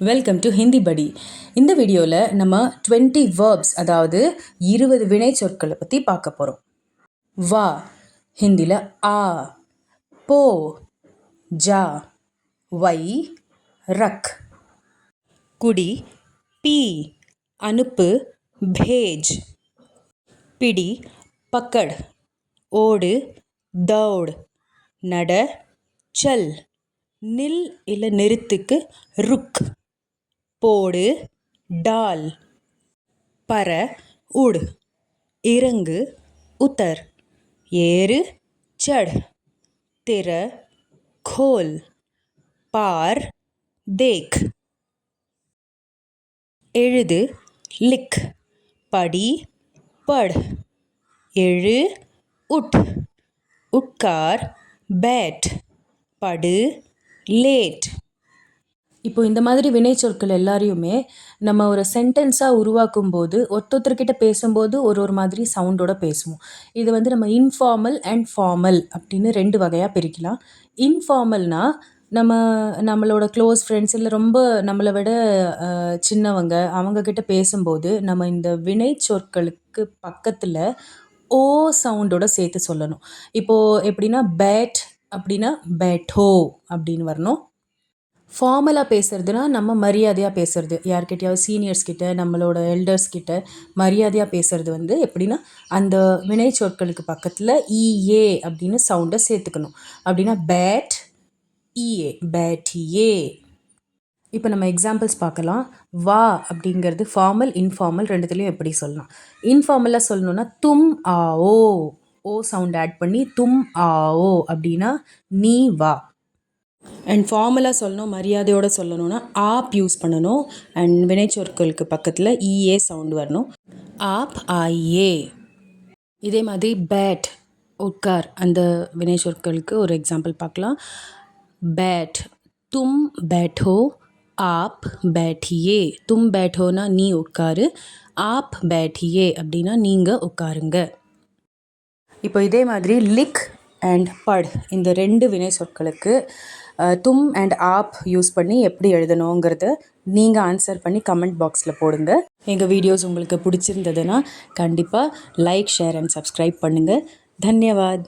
Welcome to Hindi படி. இந்த வீடியோவில் நம்ம 20 verbs அதாவது 20 வினை சொற்களை பற்றி பார்க்க போகிறோம். வா ஹிந்தியில் ஆ, போ ஜா, வை ரக், குடி பி, அனுப்பு பேஜ், பிடி பக்கட், ஓடு தௌட், நட சல், நில் இல்லை நிறுத்துக்கு ருக், போடு டால், பற உட், இறங்கு உத்தர், ஏறு சட், திற கோல், பார் தேக், எழுது லிக், படி பட், எழு உட், உட்கார் பேட், படு லேட். இப்போ இந்த மாதிரி வினை சொற்கள் எல்லாரையுமே நம்ம ஒரு சென்டென்ஸாக உருவாக்கும் போது ஒருத்தர்கிட்ட பேசும்போது ஒரு மாதிரி சவுண்டோட பேசுவோம். இது நம்ம இன்ஃபார்மல் அண்ட் ஃபார்மல் அப்படின்னு 2 வகையாக பிரிக்கலாம். இன்ஃபார்மல்னா நம்மளோட க்ளோஸ் ஃப்ரெண்ட்ஸ் இல்லை ரொம்ப நம்மளை விட சின்னவங்க அவங்கக்கிட்ட பேசும்போது நம்ம இந்த வினை சொற்களுக்கு பக்கத்தில் ஓ சவுண்டோட சேர்த்து சொல்லணும். இப்போது எப்படின்னா பேட் அப்படின்னா பேட்டோ அப்படின்னு வரணும். ஃபார்மலாக பேசுகிறதுனா நம்ம மரியாதையாக பேசுகிறது, யார்கிட்டையாவது சீனியர்ஸ் கிட்ட நம்மளோட எல்டர்ஸ் கிட்ட மரியாதையாக பேசுகிறது எப்படின்னா அந்த வினை சொற்களுக்கு பக்கத்தில் இஏ அப்படின்னு சவுண்டை சேர்த்துக்கணும். அப்படின்னா பேட் இஏ பேட்டியே. இப்போ நம்ம எக்ஸாம்பிள்ஸ் பார்க்கலாம். வா அப்படிங்கிறது ஃபார்மல் இன்ஃபார்மல் ரெண்டுத்துலேயும் எப்படி சொல்லலாம். இன்ஃபார்மலாக சொல்லணுன்னா தும் ஆஓ, ஓ சவுண்ட் ஆட் பண்ணி தும் ஆஓ அப்படின்னா நீ வா. அண்ட் ஃபார்மலாக சொல்லணும் மரியாதையோடு சொல்லணும்னா ஆப் யூஸ் பண்ணணும். அண்ட் வினைச்சொற்களுக்கு பக்கத்தில் இஏ சவுண்ட் வரணும். ஆப் ஆயே. இதே மாதிரி பேட் உட்கார் அந்த வினைச்சொற்களுக்கு ஒரு எக்ஸாம்பிள் பார்க்கலாம். பேட் தும் பேட்டோ ஆப் பேட்டியே. தும் பேட்டோனா நீ உட்காரு, ஆப் பேட்டியே அப்படின்னா நீங்கள் உட்காருங்க. இப்போ இதே மாதிரி லிக் அண்ட் பட் இந்த 2 வினை சொற்களுக்கு தும் அண்ட் ஆப் யூஸ் பண்ணி எப்படி எழுதணுங்கிறத நீங்கள் ஆன்சர் பண்ணி கமெண்ட் பாக்ஸில் போடுங்க. எங்கள் வீடியோஸ் உங்களுக்கு பிடிச்சிருந்ததுன்னா கண்டிப்பாக லைக் ஷேர் அண்ட் சப்ஸ்கிரைப் பண்ணுங்கள். தன்யவாத்.